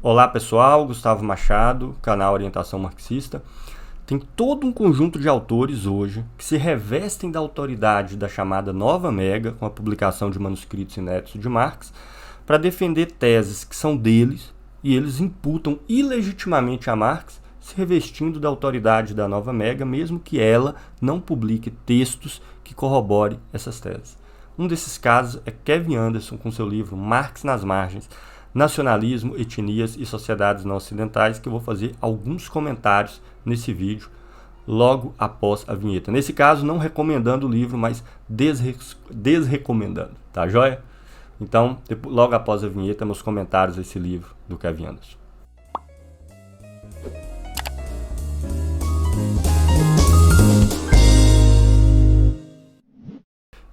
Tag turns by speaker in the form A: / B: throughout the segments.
A: Olá pessoal, Gustavo Machado, canal Orientação Marxista. Tem todo um conjunto de autores hoje que se revestem da autoridade da chamada Nova Mega, com a publicação de manuscritos inéditos de Marx, para defender teses que são deles e eles imputam ilegitimamente a Marx, se revestindo da autoridade da Nova Mega, mesmo que ela não publique textos que corroborem essas teses. Um desses casos é Kevin Anderson com seu livro Marx nas Margens, Nacionalismo, Etnias e Sociedades Não Ocidentais, que eu vou fazer alguns comentários nesse vídeo logo após a vinheta. Nesse caso, não recomendando o livro, mas desrecomendando, tá joia? Então, logo após a vinheta, meus comentários a esse livro do Kevin Anderson.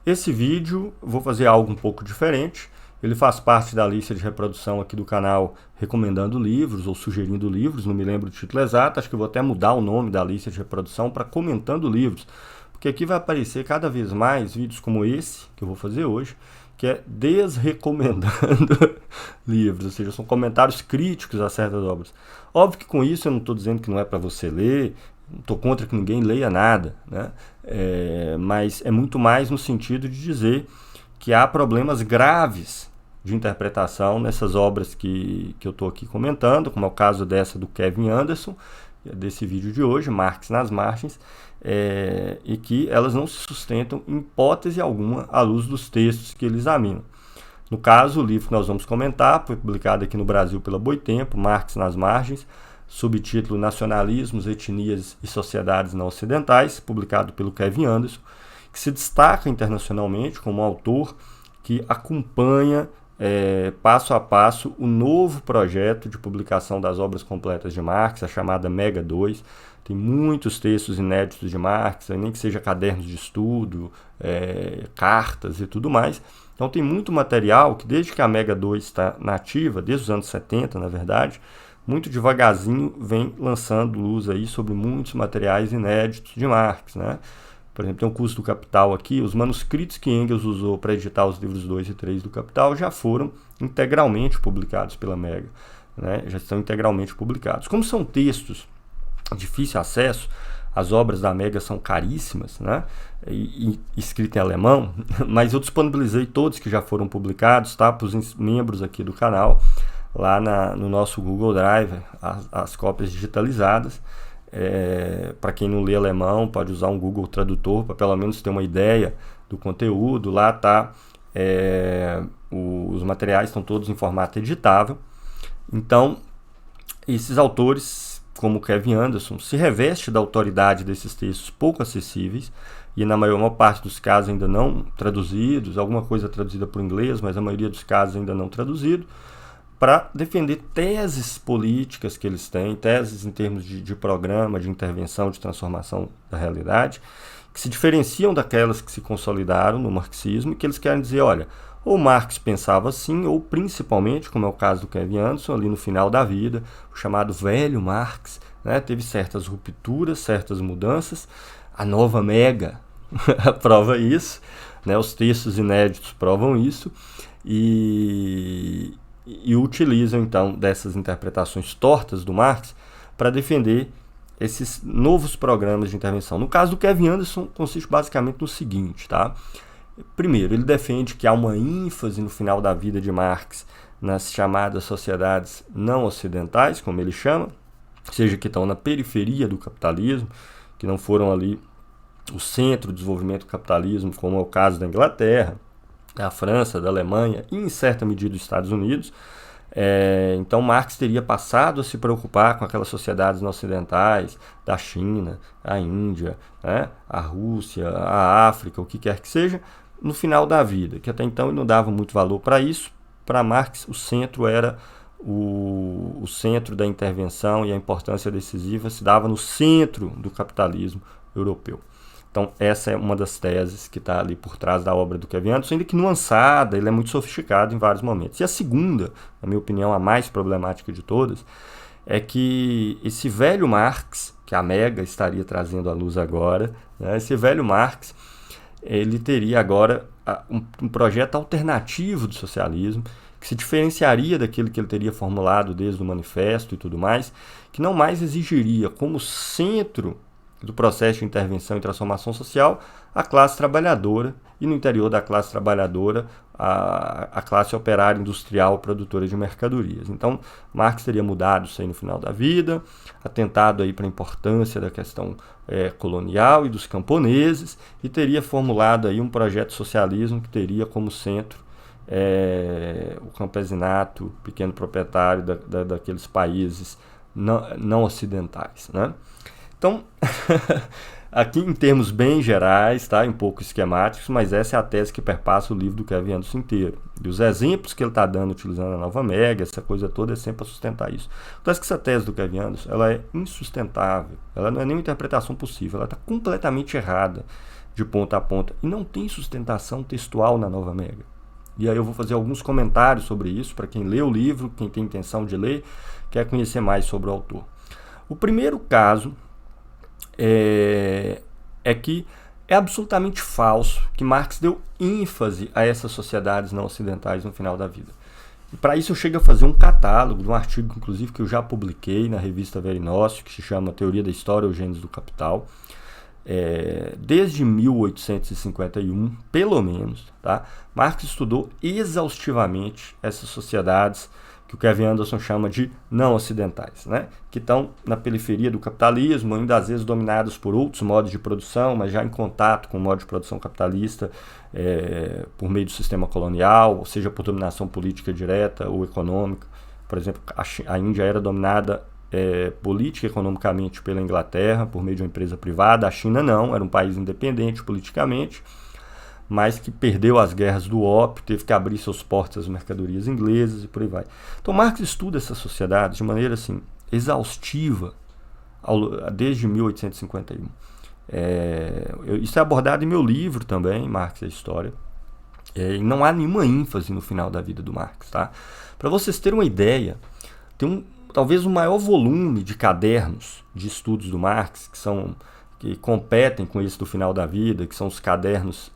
A: Esse vídeo, vou fazer algo um pouco diferente. Ele faz parte da lista de reprodução aqui do canal recomendando livros ou sugerindo livros, não me lembro o título exato, acho que eu vou até mudar o nome da lista de reprodução para comentando livros, porque aqui vai aparecer cada vez mais vídeos como esse, que eu vou fazer hoje, que é desrecomendando livros, ou seja, são comentários críticos a certas obras. Óbvio que com isso eu não estou dizendo que não é para você ler, não estou contra que ninguém leia nada, né? Mas é muito mais no sentido de dizer que há problemas graves de interpretação nessas obras que eu estou aqui comentando, como é o caso dessa do Kevin Anderson, desse vídeo de hoje, Marx nas Margens, e que elas não se sustentam em hipótese alguma à luz dos textos que eles examinam. No caso, o livro que nós vamos comentar foi publicado aqui no Brasil pela Boitempo, Marx nas Margens, subtítulo Nacionalismos, Etnias e Sociedades Não Ocidentais, publicado pelo Kevin Anderson, que se destaca internacionalmente como autor que acompanha passo a passo o novo projeto de publicação das obras completas de Marx, a chamada Mega 2. Tem muitos textos inéditos de Marx, nem que seja cadernos de estudo, cartas e tudo mais. Então tem muito material que desde que a Mega 2 está nativa, desde os anos 70 na verdade, muito devagarzinho vem lançando luz aí sobre muitos materiais inéditos de Marx, né? Por exemplo, tem um curso do Capital aqui, os manuscritos que Engels usou para editar os livros 2 e 3 do Capital já foram integralmente publicados pela Mega, né? Já estão integralmente publicados. Como são textos de difícil acesso, as obras da Mega são caríssimas, né? E escritas em alemão, mas eu disponibilizei todos que já foram publicados, tá? Para os membros aqui do canal, lá no nosso Google Drive, as cópias digitalizadas. Para quem não lê alemão, pode usar um Google Tradutor para pelo menos ter uma ideia do conteúdo. Lá tá, os materiais estão todos em formato editável. Então, esses autores, como Kevin Anderson, se reveste da autoridade desses textos pouco acessíveis e na maior parte dos casos ainda não traduzidos, alguma coisa traduzida por inglês, mas a maioria dos casos ainda não traduzido, para defender teses políticas que eles têm, teses em termos de programa, de intervenção, de transformação da realidade, que se diferenciam daquelas que se consolidaram no marxismo e que eles querem dizer, olha, ou Marx pensava assim, ou principalmente, como é o caso do Kevin Anderson, ali no final da vida, o chamado velho Marx, né, teve certas rupturas, certas mudanças, a Nova Mega prova isso, né, os textos inéditos provam isso, e utilizam então dessas interpretações tortas do Marx para defender esses novos programas de intervenção. No caso do Kevin Anderson, consiste basicamente no seguinte, tá? Primeiro, ele defende que há uma ênfase no final da vida de Marx nas chamadas sociedades não ocidentais, como ele chama, ou seja, que estão na periferia do capitalismo, que não foram ali o centro do desenvolvimento do capitalismo, como é o caso da Inglaterra, da França, da Alemanha e, em certa medida, dos Estados Unidos. Então, Marx teria passado a se preocupar com aquelas sociedades não ocidentais, da China, a Índia, né, a Rússia, a África, o que quer que seja, no final da vida, que até então ele não dava muito valor para isso. Para Marx, o centro era o centro da intervenção e a importância decisiva se dava no centro do capitalismo europeu. Então, essa é uma das teses que está ali por trás da obra do Kevin Anderson, ainda que nuançada, ele é muito sofisticado em vários momentos. E a segunda, na minha opinião, a mais problemática de todas, é que esse velho Marx, que a Mega estaria trazendo à luz agora, né, esse velho Marx, ele teria agora um projeto alternativo do socialismo, que se diferenciaria daquele que ele teria formulado desde o manifesto e tudo mais, que não mais exigiria como centro do processo de intervenção e transformação social a classe trabalhadora, e no interior da classe trabalhadora a classe operária industrial produtora de mercadorias. Então, Marx teria mudado isso aí no final da vida, atentado aí para a importância da questão colonial e dos camponeses, e teria formulado aí um projeto de socialismo que teria como centro o campesinato, pequeno proprietário daqueles países não ocidentais, né? Então, aqui em termos bem gerais, tá? Um pouco esquemáticos, mas essa é a tese que perpassa o livro do Kevin Anderson inteiro. E os exemplos que ele está dando utilizando a nova mega, essa coisa toda, é sempre para sustentar isso. Então, essa tese do Kevin Anderson, ela é insustentável, ela não é nenhuma interpretação possível, ela está completamente errada de ponta a ponta e não tem sustentação textual na nova mega. E aí eu vou fazer alguns comentários sobre isso, para quem lê o livro, quem tem intenção de ler, quer conhecer mais sobre o autor. O primeiro caso é que é absolutamente falso que Marx deu ênfase a essas sociedades não ocidentais no final da vida. E para isso eu chego a fazer um catálogo de um artigo, inclusive, que eu já publiquei na revista Verinócio, que se chama Teoria da História ou Gênesis do Capital. Desde 1851, pelo menos, tá? Marx estudou exaustivamente essas sociedades que o Kevin Anderson chama de não ocidentais, né? Que estão na periferia do capitalismo, ainda às vezes dominados por outros modos de produção, mas já em contato com o modo de produção capitalista por meio do sistema colonial, ou seja, por dominação política direta ou econômica. Por exemplo, a Índia era dominada política e economicamente pela Inglaterra, por meio de uma empresa privada. A China não, era um país independente politicamente, mas que perdeu as guerras do ópio, teve que abrir seus portos às mercadorias inglesas e por aí vai. Então Marx estuda essas sociedades de maneira assim, exaustiva desde 1851. Isso é abordado em meu livro também, Marx e a História, e não há nenhuma ênfase no final da vida do Marx. Tá? Para vocês terem uma ideia, tem talvez o maior volume de cadernos de estudos do Marx, que competem com esse do final da vida, que são os cadernos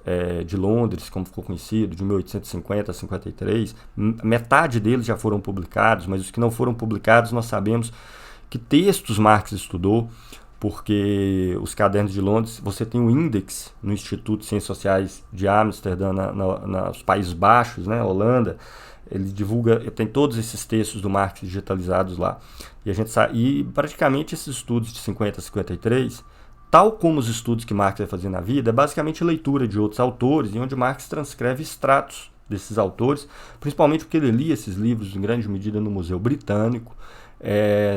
A: de Londres, como ficou conhecido, de 1850 a 53. Metade deles já foram publicados, mas os que não foram publicados nós sabemos que textos Marx estudou, porque os cadernos de Londres, você tem o índex no Instituto de Ciências Sociais de Amsterdã, nos Países Baixos, né, Holanda. Ele divulga, tem todos esses textos do Marx digitalizados lá. E a gente sabe, e praticamente esses estudos de 50 a 53, tal como os estudos que Marx vai fazer na vida, é basicamente leitura de outros autores, e onde Marx transcreve extratos desses autores, principalmente porque ele lia esses livros em grande medida no Museu Britânico,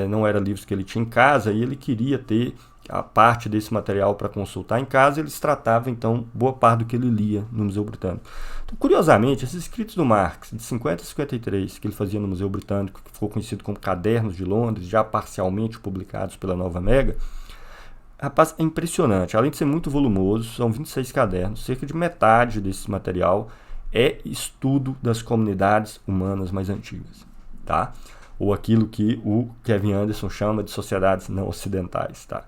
A: não eram livros que ele tinha em casa, e ele queria ter a parte desse material para consultar em casa. Ele tratava então boa parte do que ele lia no Museu Britânico. Então, curiosamente, esses escritos do Marx, de 50 a 53, que ele fazia no Museu Britânico, que ficou conhecido como Cadernos de Londres, já parcialmente publicados pela Nova Mega, rapaz, é impressionante. Além de ser muito volumoso, são 26 cadernos, cerca de metade desse material é estudo das comunidades humanas mais antigas, tá? Ou aquilo que o Kevin Anderson chama de sociedades não ocidentais, tá?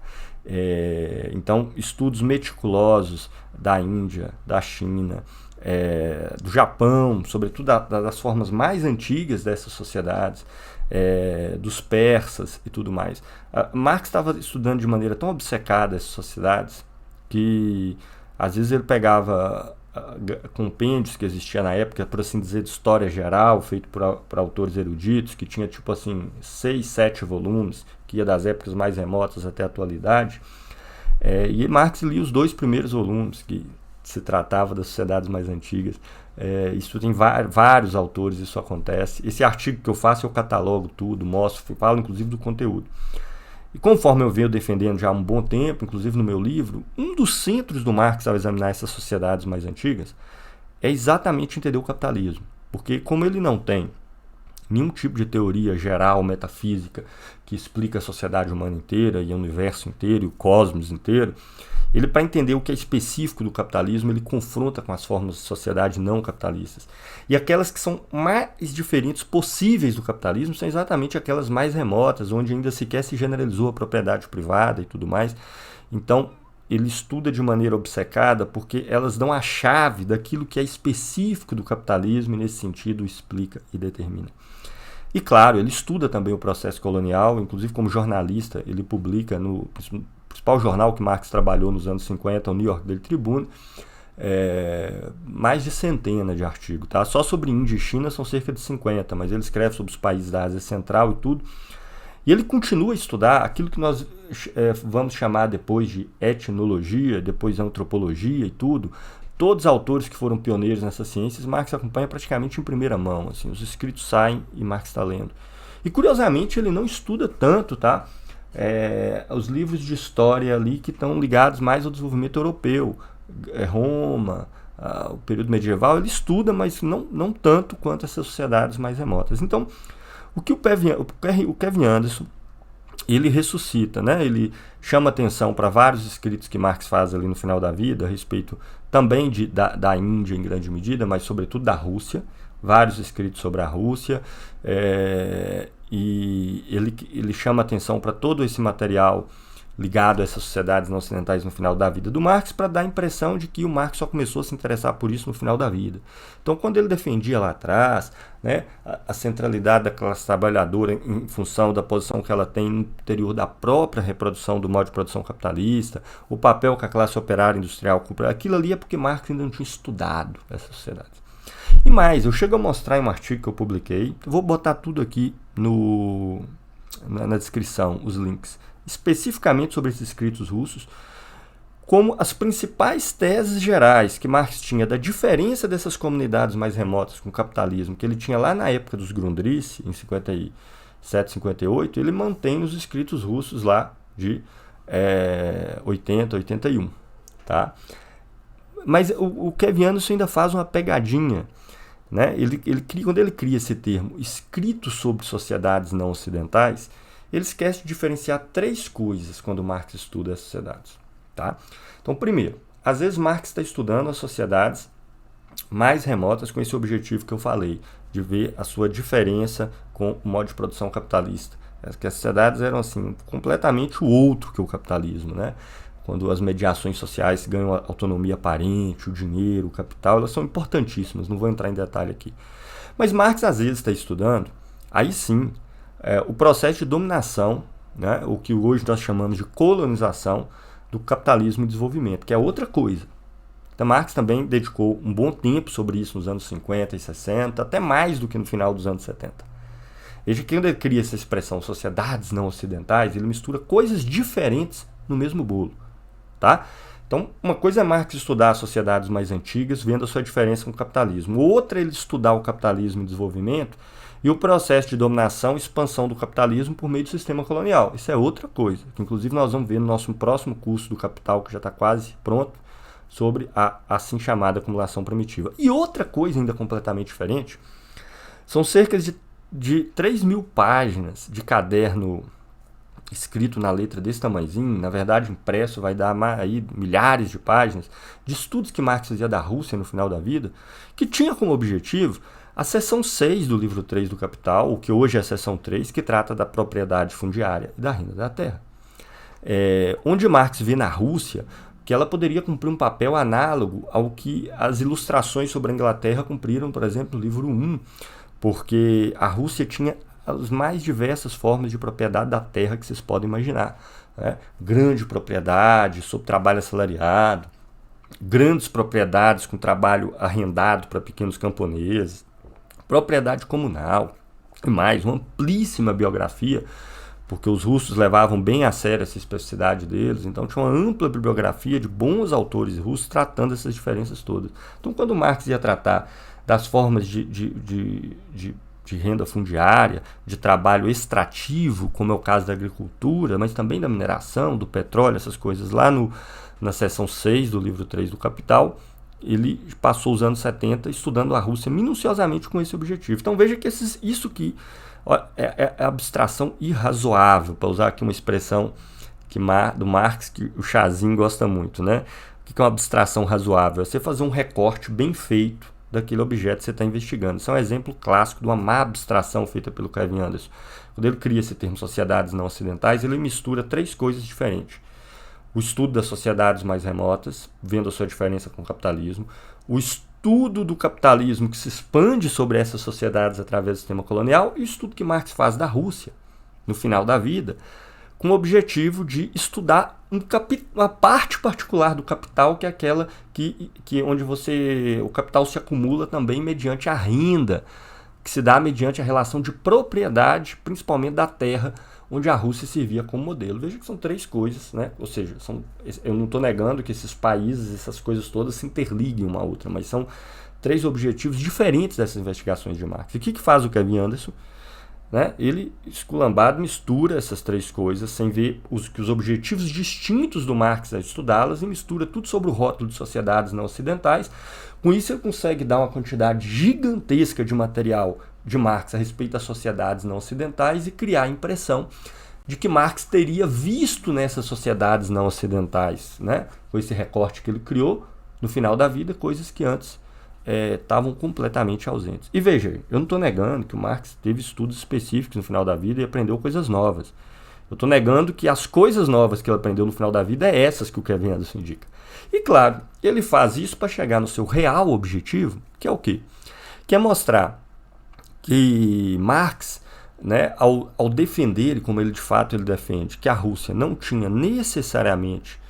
A: Então, estudos meticulosos da Índia, da China, do Japão, sobretudo das formas mais antigas dessas sociedades, dos persas e tudo mais. Marx estava estudando de maneira tão obcecada essas sociedades que às vezes ele pegava compêndios que existia na época, por assim dizer, de história geral, feito por autores eruditos, que tinha tipo assim 6, 7 volumes, que ia das épocas mais remotas até a atualidade. E Marx lia os 2 primeiros volumes, que se tratava das sociedades mais antigas. Isso tem vários autores, isso acontece. Esse artigo que eu faço, eu catalogo tudo, mostro, falo inclusive do conteúdo. E conforme eu venho defendendo já há um bom tempo, inclusive no meu livro, um dos centros do Marx ao examinar essas sociedades mais antigas é exatamente entender o capitalismo. Porque como ele não tem nenhum tipo de teoria geral, metafísica, que explica a sociedade humana inteira e o universo inteiro e o cosmos inteiro, ele, para entender o que é específico do capitalismo, ele confronta com as formas de sociedade não capitalistas. E aquelas que são mais diferentes possíveis do capitalismo são exatamente aquelas mais remotas, onde ainda sequer se generalizou a propriedade privada e tudo mais. Então, ele estuda de maneira obcecada porque elas dão a chave daquilo que é específico do capitalismo e, nesse sentido, explica e determina. E, claro, ele estuda também o processo colonial, inclusive como jornalista, ele publica no principal jornal que Marx trabalhou nos anos 50, o New York Daily Tribune, mais de centena de artigos. Tá? Só sobre Índia e China são cerca de 50, mas ele escreve sobre os países da Ásia Central e tudo. E ele continua a estudar aquilo que nós vamos chamar depois de etnologia, depois antropologia e tudo. Todos os autores que foram pioneiros nessas ciências, Marx acompanha praticamente em primeira mão. Assim, os escritos saem e Marx está lendo. E curiosamente ele não estuda tanto, tá? Os livros de história ali que estão ligados mais ao desenvolvimento europeu, Roma, o período medieval, ele estuda, mas não tanto quanto essas sociedades mais remotas. Então, o que o Kevin Anderson, ele ressuscita, né? Ele chama atenção para vários escritos que Marx faz ali no final da vida, a respeito também da Índia em grande medida, mas sobretudo da Rússia, vários escritos sobre a Rússia, e ele chama atenção para todo esse material ligado a essas sociedades não ocidentais no final da vida do Marx, para dar a impressão de que o Marx só começou a se interessar por isso no final da vida. Então, quando ele defendia lá atrás, né, a centralidade da classe trabalhadora em função da posição que ela tem no interior da própria reprodução do modo de produção capitalista, o papel que a classe operária industrial cumpre, aquilo ali é porque Marx ainda não tinha estudado essas sociedades. E mais, eu chego a mostrar em um artigo que eu publiquei, vou botar tudo aqui na descrição, os links, especificamente sobre esses escritos russos, como as principais teses gerais que Marx tinha da diferença dessas comunidades mais remotas com o capitalismo, que ele tinha lá na época dos Grundrisse, em 57, 58, ele mantém nos escritos russos lá de 80, 81. Tá? Mas o Kevin Anderson ainda faz uma pegadinha. Né? Quando ele cria esse termo, escrito sobre sociedades não ocidentais, ele esquece de diferenciar três coisas quando Marx estuda as sociedades. Tá? Então, primeiro, às vezes Marx está estudando as sociedades mais remotas com esse objetivo que eu falei, de ver a sua diferença com o modo de produção capitalista. Que as sociedades eram assim, completamente o outro que o capitalismo. Né? Quando as mediações sociais ganham a autonomia aparente, o dinheiro, o capital, elas são importantíssimas, não vou entrar em detalhe aqui. Mas Marx às vezes está estudando, aí sim, o processo de dominação, né, o que hoje nós chamamos de colonização do capitalismo e desenvolvimento, que é outra coisa. Então, Marx também dedicou um bom tempo sobre isso nos anos 50 e 60, até mais do que no final dos anos 70. Veja que quando ele cria essa expressão sociedades não ocidentais, ele mistura coisas diferentes no mesmo bolo. Tá? Então, uma coisa é Marx estudar as sociedades mais antigas, vendo a sua diferença com o capitalismo. Outra é ele estudar o capitalismo e desenvolvimento e o processo de dominação e expansão do capitalismo por meio do sistema colonial. Isso é outra coisa, que inclusive nós vamos ver no nosso próximo curso do Capital, que já está quase pronto, sobre a assim chamada acumulação primitiva. E outra coisa ainda completamente diferente, são cerca de 3.000 páginas de caderno escrito na letra desse tamanhozinho, na verdade impresso vai dar aí milhares de páginas, de estudos que Marx fazia da Rússia no final da vida, que tinha como objetivo a seção 6 do livro 3 do Capital, o que hoje é a seção 3, que trata da propriedade fundiária e da renda da terra. Onde Marx vê na Rússia que ela poderia cumprir um papel análogo ao que as ilustrações sobre a Inglaterra cumpriram, por exemplo, no livro 1, porque a Rússia tinha as mais diversas formas de propriedade da terra que vocês podem imaginar. Né? Grande propriedade, sob trabalho assalariado, grandes propriedades com trabalho arrendado para pequenos camponeses, propriedade comunal e mais, uma amplíssima biografia, porque os russos levavam bem a sério essa especificidade deles, então tinha uma ampla bibliografia de bons autores russos tratando essas diferenças todas. Então, quando Marx ia tratar das formas de renda fundiária, de trabalho extrativo, como é o caso da agricultura, mas também da mineração, do petróleo, essas coisas, lá na seção 6 do livro 3 do Capital, ele passou os anos 70 estudando a Rússia minuciosamente com esse objetivo. Então veja que isso aqui é abstração irrazoável, para usar aqui uma expressão do Marx, que o Chazinho gosta muito, né? O que é uma abstração razoável? É você fazer um recorte bem feito daquele objeto que você está investigando. Isso é um exemplo clássico de uma má abstração feita pelo Kevin Anderson. Quando ele cria esse termo sociedades não ocidentais, ele mistura três coisas diferentes. o estudo das sociedades mais remotas, vendo a sua diferença com o capitalismo, o estudo do capitalismo que se expande sobre essas sociedades através do sistema colonial e o estudo que Marx faz da Rússia, no final da vida, com o objetivo de estudar uma parte particular do capital, que é aquela onde o capital se acumula também mediante a renda, que se dá mediante a relação de propriedade, principalmente da terra, onde a Rússia servia como modelo. Veja que são 3 coisas, né? Ou seja, eu não estou negando que esses países, essas coisas todas se interliguem uma a outra, mas são 3 objetivos diferentes dessas investigações de Marx. E o que faz o Kevin Anderson? Né? Ele, esculambado, mistura essas 3 coisas sem ver que os objetivos distintos do Marx é estudá-las e mistura tudo sobre o rótulo de sociedades não ocidentais. Com isso ele consegue dar uma quantidade gigantesca de material de Marx a respeito das sociedades não ocidentais e criar a impressão de que Marx teria visto nessas sociedades não ocidentais, né? Com esse recorte que ele criou no final da vida, coisas que antes estavam completamente ausentes. E veja, eu não estou negando que o Marx teve estudos específicos no final da vida e aprendeu coisas novas. Eu estou negando que as coisas novas que ele aprendeu no final da vida é essas que o Kevin Anderson indica. E claro, ele faz isso para chegar no seu real objetivo, que é o quê? Que é mostrar que Marx, né, ao defender, como ele de fato ele defende, que a Rússia não tinha necessariamente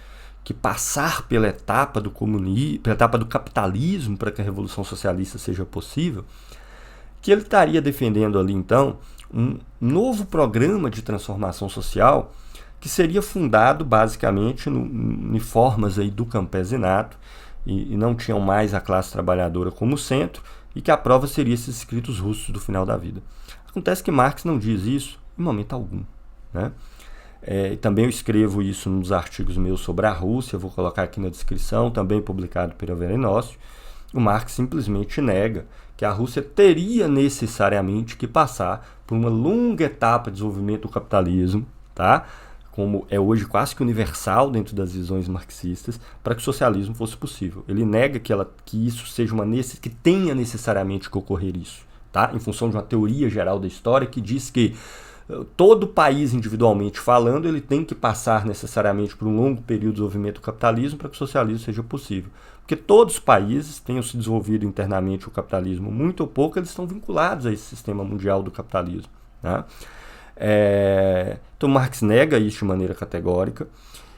A: que passar pela etapa do comunismo, pela etapa do capitalismo para que a revolução socialista seja possível, que ele estaria defendendo ali então um novo programa de transformação social que seria fundado basicamente em formas aí do campesinato e não tinham mais a classe trabalhadora como centro e que a prova seria esses escritos russos do final da vida. Acontece que Marx não diz isso em momento algum, né? Também eu escrevo isso nos artigos meus sobre a Rússia, vou colocar aqui na descrição, também publicado pelo Verenócio. O Marx simplesmente nega que a Rússia teria necessariamente que passar por uma longa etapa de desenvolvimento do capitalismo, tá? Como é hoje quase que universal dentro das visões marxistas, para que o socialismo fosse possível. Ele nega que isso seja que tenha necessariamente que ocorrer isso, tá? Em função de uma teoria geral da história que diz que todo país, individualmente falando, ele tem que passar necessariamente por um longo período de desenvolvimento do capitalismo para que o socialismo seja possível. Porque todos os países tenham se desenvolvido internamente o capitalismo muito ou pouco, eles estão vinculados a esse sistema mundial do capitalismo, né? Então Marx nega isso de maneira categórica.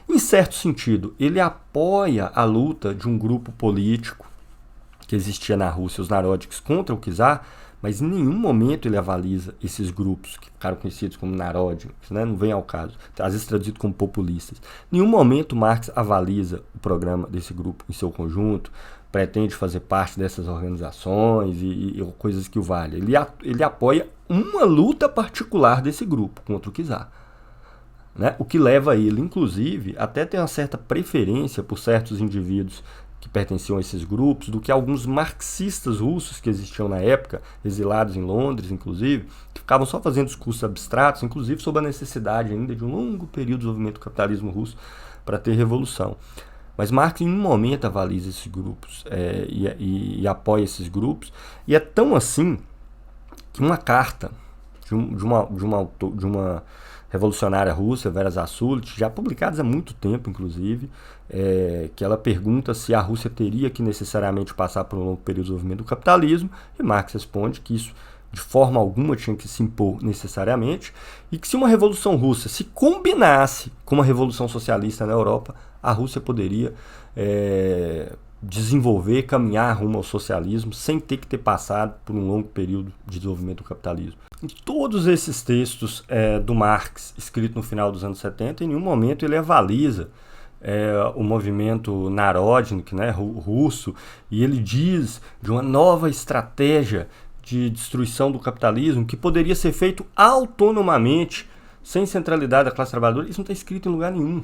A: Em certo sentido, ele apoia a luta de um grupo político que existia na Rússia, os Narodiks, contra o czar, mas em nenhum momento ele avaliza esses grupos que ficaram conhecidos como Narodiks, né? Não vem ao caso, às vezes traduzido como populistas. Em nenhum momento Marx avaliza o programa desse grupo em seu conjunto, pretende fazer parte dessas organizações e coisas que o valem. Ele apoia uma luta particular desse grupo contra o czar, né? O que leva ele, inclusive, até ter uma certa preferência por certos indivíduos que pertenciam a esses grupos, do que alguns marxistas russos que existiam na época, exilados em Londres, inclusive, que ficavam só fazendo discursos abstratos, inclusive sobre a necessidade ainda de um longo período de desenvolvimento do capitalismo russo para ter revolução. Mas Marx em nenhum momento avaliza esses grupos e apoia esses grupos, e é tão assim que uma carta de uma revolucionária russa, Vera Zasulich, já publicadas há muito tempo, inclusive, que ela pergunta se a Rússia teria que necessariamente passar por um longo período de desenvolvimento do capitalismo, e Marx responde que isso de forma alguma tinha que se impor necessariamente, e que se uma revolução russa se combinasse com uma revolução socialista na Europa, a Rússia poderia desenvolver, caminhar rumo ao socialismo sem ter que ter passado por um longo período de desenvolvimento do capitalismo. Em todos esses textos do Marx, escritos no final dos anos 70, em nenhum momento ele avaliza o movimento Narodnik, né, russo, e ele diz de uma nova estratégia de destruição do capitalismo que poderia ser feito autonomamente, sem centralidade da classe trabalhadora. Isso não está escrito em lugar nenhum.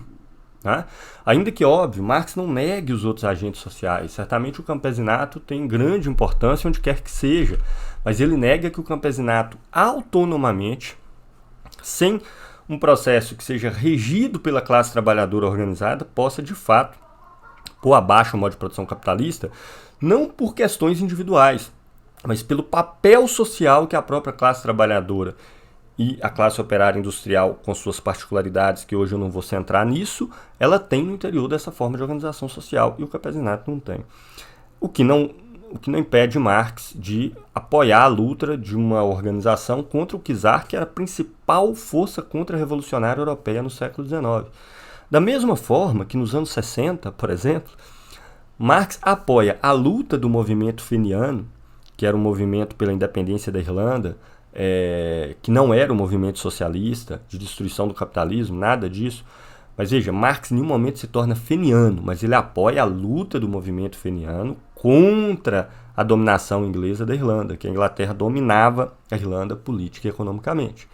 A: Né? Ainda que, óbvio, Marx não negue os outros agentes sociais. Certamente o campesinato tem grande importância onde quer que seja, mas ele nega que o campesinato autonomamente, sem um processo que seja regido pela classe trabalhadora organizada, possa de fato pôr abaixo o modo de produção capitalista, não por questões individuais, mas pelo papel social que a própria classe trabalhadora e a classe operária industrial, com suas particularidades, que hoje eu não vou centrar nisso, ela tem no interior dessa forma de organização social e o campesinato não tem. O que não impede Marx de apoiar a luta de uma organização contra o czar, que era a principal força contra-revolucionária europeia no século XIX. Da mesma forma que nos anos 60, por exemplo, Marx apoia a luta do movimento feniano, que era um movimento pela independência da Irlanda, que não era um movimento socialista, de destruição do capitalismo, nada disso. Mas veja, Marx em nenhum momento se torna feniano, mas ele apoia a luta do movimento feniano contra a dominação inglesa da Irlanda, que a Inglaterra dominava a Irlanda política e economicamente.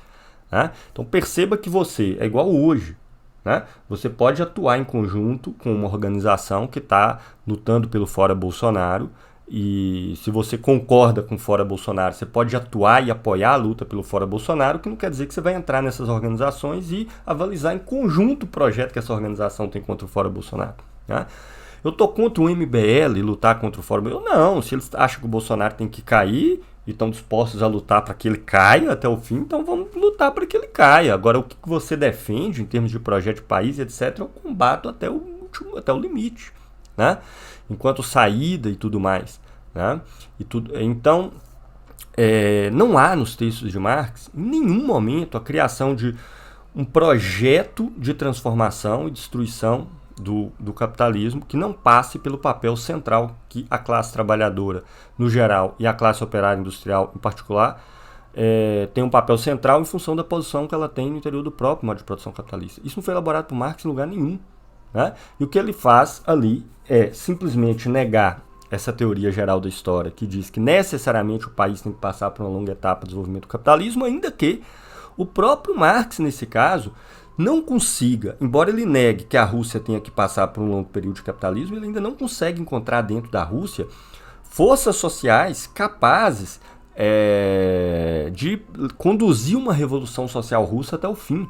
A: Né? Então perceba que você é igual hoje. Né? Você pode atuar em conjunto com uma organização que está lutando pelo Fora Bolsonaro, e se você concorda com o Fora Bolsonaro, você pode atuar e apoiar a luta pelo Fora Bolsonaro, que não quer dizer que você vai entrar nessas organizações e avalizar em conjunto o projeto que essa organização tem contra o Fora Bolsonaro. Né? Eu estou contra o MBL e lutar contra o Fora Bolsonaro? Não, se eles acham que o Bolsonaro tem que cair e estão dispostos a lutar para que ele caia até o fim, então vamos lutar para que ele caia. Agora, o que você defende em termos de projeto de país, etc., eu combato até o limite. Né? Enquanto saída e tudo mais. Né? Então, não há nos textos de Marx, em nenhum momento, a criação de um projeto de transformação e destruição do capitalismo que não passe pelo papel central que a classe trabalhadora, no geral, e a classe operária industrial, em particular, tem um papel central em função da posição que ela tem no interior do próprio modo de produção capitalista. Isso não foi elaborado por Marx em lugar nenhum. Né? E o que ele faz ali é simplesmente negar essa teoria geral da história, que diz que necessariamente o país tem que passar por uma longa etapa de desenvolvimento do capitalismo, ainda que o próprio Marx, nesse caso, não consiga, embora ele negue que a Rússia tenha que passar por um longo período de capitalismo, ele ainda não consegue encontrar dentro da Rússia forças sociais capazes de conduzir uma revolução social russa até o fim.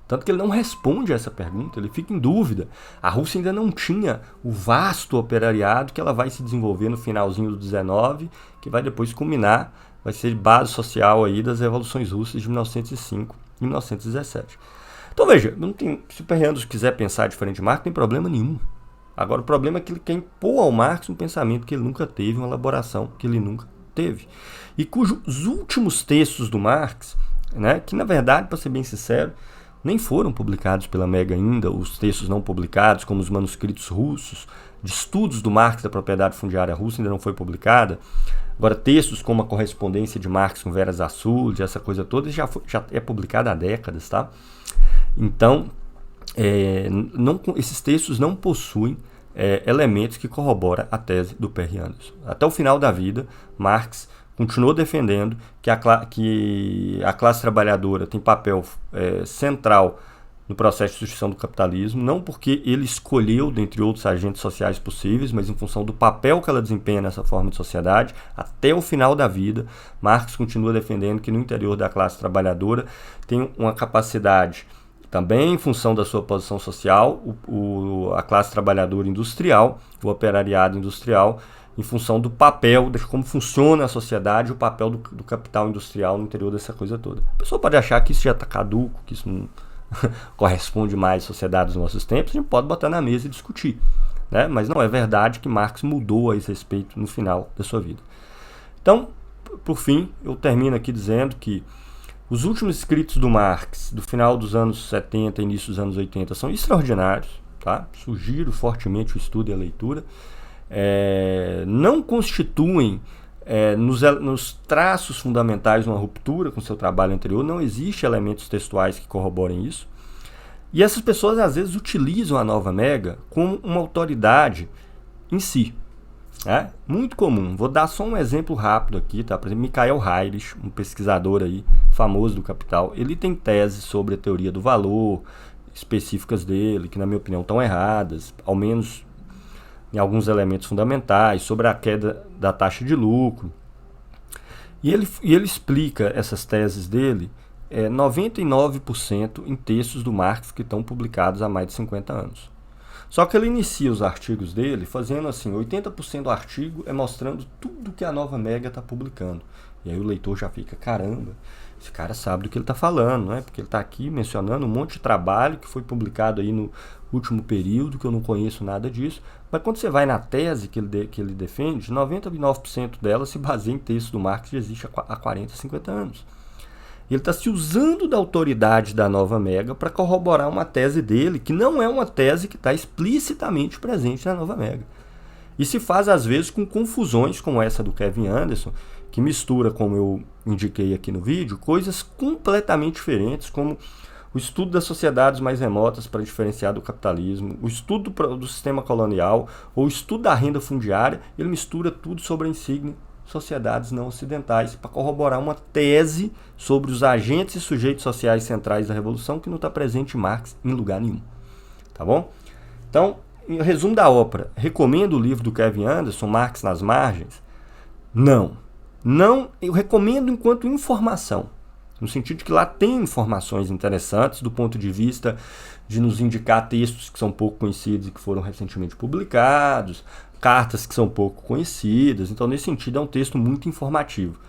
A: Tanto que ele não responde a essa pergunta, ele fica em dúvida. A Rússia ainda não tinha o vasto operariado que ela vai se desenvolver no finalzinho do 19, que vai depois culminar, vai ser base social aí das revoluções russas de 1905 e 1917. Então veja, se o Perriandros quiser pensar diferente de Marx, não tem problema nenhum. Agora o problema é que ele quer impor ao Marx um pensamento que ele nunca teve, uma elaboração que ele nunca teve. E cujos últimos textos do Marx, né, que na verdade, para ser bem sincero, nem foram publicados pela Mega ainda, os textos não publicados, como os manuscritos russos, de estudos do Marx da propriedade fundiária russa, ainda não foi publicada. Agora, textos como a correspondência de Marx com Vera Zassulj, essa coisa toda, já é publicada há décadas. Tá? Então, esses textos não possuem elementos que corroboram a tese do Perriandros. Até o final da vida, Marx continuou defendendo que a classe trabalhadora tem papel central no processo de substituição do capitalismo, não porque ele escolheu, dentre outros agentes sociais possíveis, mas em função do papel que ela desempenha nessa forma de sociedade. Até o final da vida, Marx continua defendendo que no interior da classe trabalhadora tem uma capacidade, também em função da sua posição social, a classe trabalhadora industrial, o operariado industrial, em função do papel, de como funciona a sociedade, o papel do capital industrial no interior dessa coisa toda. A pessoa pode achar que isso já está caduco, que isso não corresponde mais à sociedade dos nossos tempos, a gente pode botar na mesa e discutir. Né? Mas não é verdade que Marx mudou a esse respeito no final da sua vida. Então, por fim, eu termino aqui dizendo que os últimos escritos do Marx, do final dos anos 70 e início dos anos 80, são extraordinários. Tá? Sugiro fortemente o estudo e a leitura. Não constituem nos traços fundamentais uma ruptura com seu trabalho anterior, não existe elementos textuais que corroborem isso, e essas pessoas às vezes utilizam a Nova Mega como uma autoridade em si. Muito comum. Vou dar só um exemplo rápido aqui, tá? Por exemplo, Michael Heirich, um pesquisador aí famoso do Capital, ele tem teses sobre a teoria do valor específicas dele, que na minha opinião estão erradas, ao menos em alguns elementos fundamentais, sobre a queda da taxa de lucro. E ele explica essas teses dele 99% em textos do Marx que estão publicados há mais de 50 anos. Só que ele inicia os artigos dele fazendo assim, 80% do artigo mostrando tudo que a Nova Mega está publicando. E aí o leitor já fica, caramba, esse cara sabe do que ele está falando, não é? Porque ele está aqui mencionando um monte de trabalho que foi publicado aí no último período, que eu não conheço nada disso. Mas quando você vai na tese que ele defende, 99% dela se baseia em texto do Marx que existe há 40, 50 anos. Ele está se usando da autoridade da Nova Mega para corroborar uma tese dele, que não é uma tese que está explicitamente presente na Nova Mega. E se faz, às vezes, com confusões como essa do Kevin Anderson, que mistura, como eu indiquei aqui no vídeo, coisas completamente diferentes, como o estudo das sociedades mais remotas para diferenciar do capitalismo, o estudo do sistema colonial, ou o estudo da renda fundiária. Ele mistura tudo sobre a insígnia sociedades não ocidentais para corroborar uma tese sobre os agentes e sujeitos sociais centrais da Revolução que não está presente em Marx em lugar nenhum. Tá bom? Então, em resumo da ópera, recomendo o livro do Kevin Anderson, Marx nas Margens? Não. Não, eu recomendo enquanto informação, no sentido de que lá tem informações interessantes do ponto de vista de nos indicar textos que são pouco conhecidos e que foram recentemente publicados, cartas que são pouco conhecidas. Então, nesse sentido, é um texto muito informativo.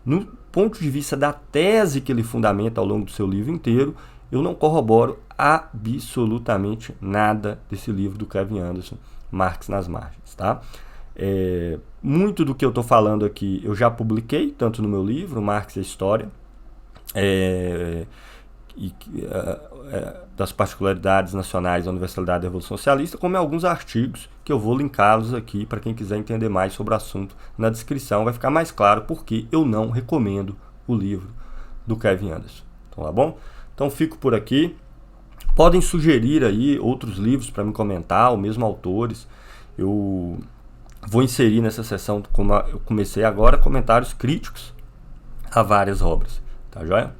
A: No ponto de vista da tese que ele fundamenta ao longo do seu livro inteiro, eu não corroboro absolutamente nada desse livro do Kevin Anderson, Marx nas Margens, tá? Muito do que eu estou falando aqui eu já publiquei, tanto no meu livro, Marx e a História, das particularidades nacionais da Universalidade da Revolução Socialista, como em alguns artigos que eu vou linká-los aqui para quem quiser entender mais sobre o assunto. Na descrição vai ficar mais claro porque eu não recomendo o livro do Kevin Anderson. Então, tá bom? Então fico por aqui. Podem sugerir aí outros livros para me comentar, ou mesmo autores. Eu vou inserir nessa sessão, como eu comecei agora, comentários críticos a várias obras. Tá joia?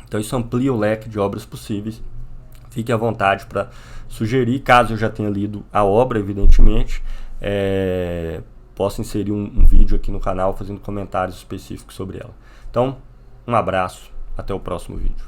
A: Então isso amplia o leque de obras possíveis. Fique à vontade para sugerir, caso eu já tenha lido a obra, evidentemente, posso inserir um vídeo aqui no canal fazendo comentários específicos sobre ela. Então, um abraço, até o próximo vídeo.